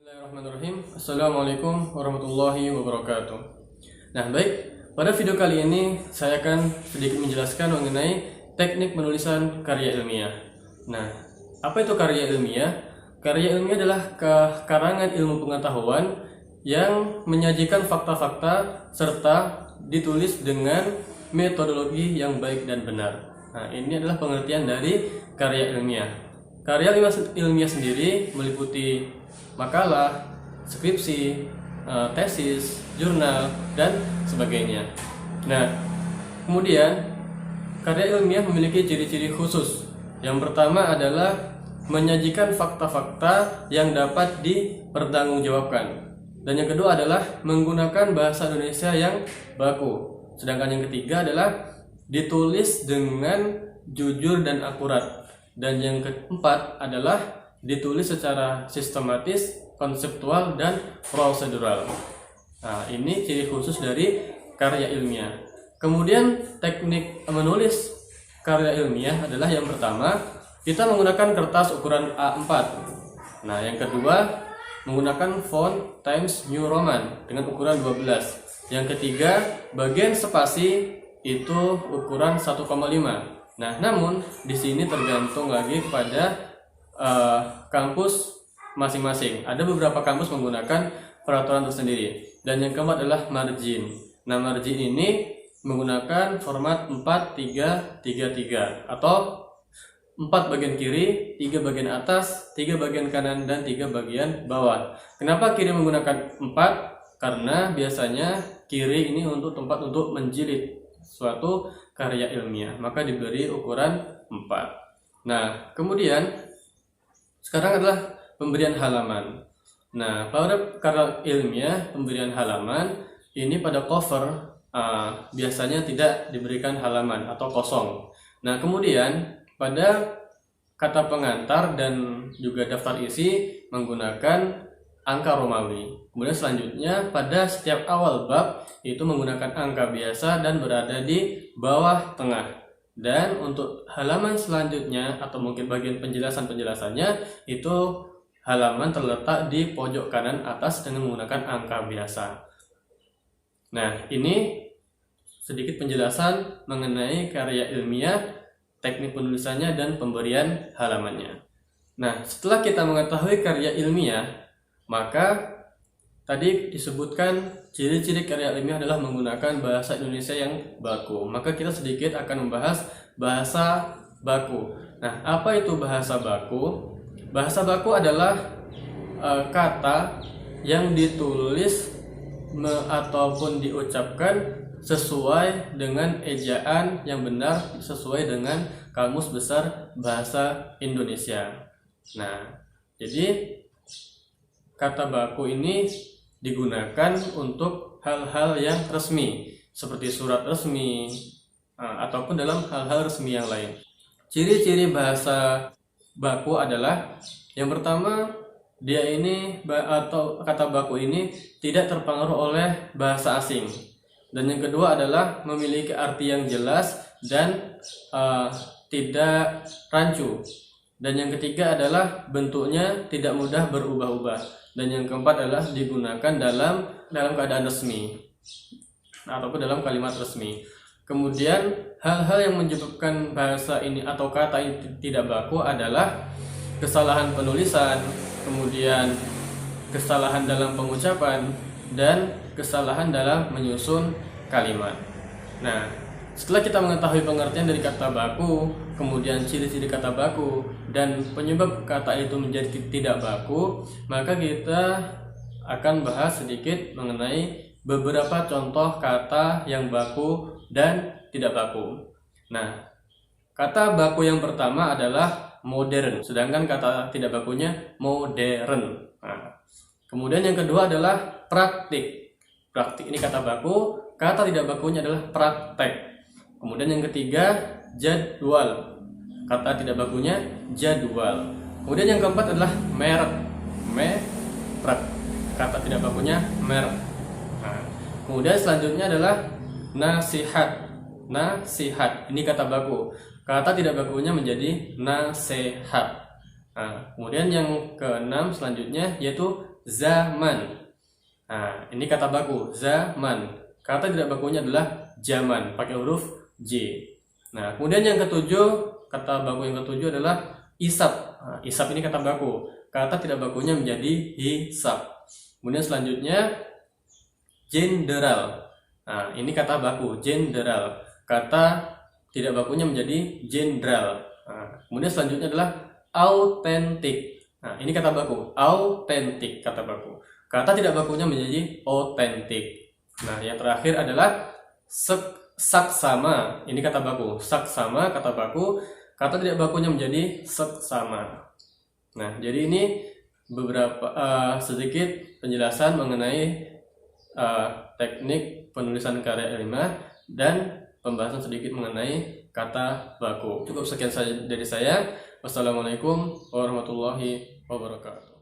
Bismillahirrahmanirrahim. Assalamualaikum warahmatullahi wabarakatuh. Nah, baik, pada video kali ini saya akan sedikit menjelaskan mengenai teknik penulisan karya ilmiah. Nah, apa itu karya ilmiah? Karya ilmiah adalah karangan ilmu pengetahuan yang menyajikan fakta-fakta serta ditulis dengan metodologi yang baik dan benar. Nah, ini adalah pengertian dari karya ilmiah. Karya ilmiah sendiri meliputi makalah, skripsi, tesis, jurnal, dan sebagainya. Nah, kemudian karya ilmiah memiliki ciri-ciri khusus. Yang pertama adalah menyajikan fakta-fakta yang dapat dipertanggungjawabkan. Dan yang kedua adalah menggunakan bahasa Indonesia yang baku. Sedangkan yang ketiga adalah ditulis dengan jujur dan akurat. Dan yang keempat adalah ditulis secara sistematis, konseptual, dan prosedural. Nah, ini ciri khusus dari karya ilmiah. Kemudian teknik menulis karya ilmiah adalah yang pertama, kita menggunakan kertas ukuran A4. Nah, yang kedua, menggunakan font Times New Roman dengan ukuran 12. Yang ketiga, bagian spasi itu ukuran 1,5. Nah, namun di sini tergantung lagi pada kampus masing-masing. Ada beberapa kampus menggunakan peraturan tersendiri. Dan yang keempat adalah margin. Nah, margin ini menggunakan format 4-3-3-3 atau 4 bagian kiri, 3 bagian atas, 3 bagian kanan, dan 3 bagian bawah. Kenapa kiri menggunakan 4? Karena biasanya kiri ini untuk tempat untuk menjilid suatu karya ilmiah, maka diberi ukuran 4. Nah, kemudian sekarang adalah pemberian halaman. Nah, pada karya ilmiah pemberian halaman ini pada cover biasanya tidak diberikan halaman atau kosong. Nah, kemudian pada kata pengantar dan juga daftar isi menggunakan angka Romawi. Kemudian selanjutnya pada setiap awal bab itu menggunakan angka biasa dan berada di bawah tengah. Dan untuk halaman selanjutnya atau mungkin bagian penjelasannya itu halaman terletak di pojok kanan atas dengan menggunakan angka biasa. Nah, ini sedikit penjelasan mengenai karya ilmiah, teknik penulisannya, dan pemberian halamannya. Nah, setelah kita mengetahui karya ilmiah, maka tadi disebutkan ciri-ciri karya ilmiah adalah menggunakan bahasa Indonesia yang baku. Maka kita sedikit akan membahas bahasa baku. Nah, apa itu bahasa baku? Bahasa baku adalah kata yang ditulis ataupun diucapkan sesuai dengan ejaan yang benar, sesuai dengan Kamus Besar Bahasa Indonesia. Nah, jadi kata baku ini digunakan untuk hal-hal yang resmi, seperti surat resmi, ataupun dalam hal-hal resmi yang lain. Ciri-ciri bahasa baku adalah, yang pertama, dia ini atau kata baku ini tidak terpengaruh oleh bahasa asing. Dan yang kedua adalah memiliki arti yang jelas dan tidak rancu. Dan yang ketiga adalah bentuknya tidak mudah berubah-ubah. Dan yang keempat adalah digunakan dalam keadaan resmi ataupun dalam kalimat resmi. Kemudian hal-hal yang menyebabkan bahasa ini atau kata ini tidak baku adalah kesalahan penulisan, kemudian kesalahan dalam pengucapan, dan kesalahan dalam menyusun kalimat. Nah, setelah kita mengetahui pengertian dari kata baku, kemudian ciri-ciri kata baku, dan penyebab kata itu menjadi tidak baku, maka kita akan bahas sedikit mengenai beberapa contoh kata yang baku dan tidak baku. Nah, kata baku yang pertama adalah modern, sedangkan kata tidak bakunya modern. Nah, kemudian yang kedua adalah praktik. Praktik ini kata baku, kata tidak bakunya adalah praktek. Kemudian yang ketiga, jadwal. Kata tidak bakunya jadwal. Kemudian yang keempat adalah merek. Merek. Kata tidak bakunya merek. Nah, kemudian selanjutnya adalah nasihat. Nasihat. Ini kata baku. Kata tidak bakunya menjadi nasihat. Nah, kemudian yang keenam selanjutnya yaitu zaman. Nah, ini kata baku zaman. Kata tidak bakunya adalah zaman, pakai huruf J. Nah, kemudian yang ketujuh, kata baku yang ketujuh adalah isap. Nah, isap ini kata baku. Kata tidak bakunya menjadi hisap. Kemudian selanjutnya jenderal. Nah, ini kata baku jenderal. Kata tidak bakunya menjadi jenderal. Nah, kemudian selanjutnya adalah autentik. Nah, ini kata baku autentik, kata baku. Kata tidak bakunya menjadi otentik. Nah, yang terakhir adalah saksama. Ini kata baku saksama, kata baku. Kata tidak bakunya menjadi seksama. Nah, jadi ini beberapa sedikit penjelasan mengenai teknik penulisan karya ilmiah dan pembahasan sedikit mengenai kata baku. Cukup sekian saja dari saya. Wassalamualaikum warahmatullahi wabarakatuh.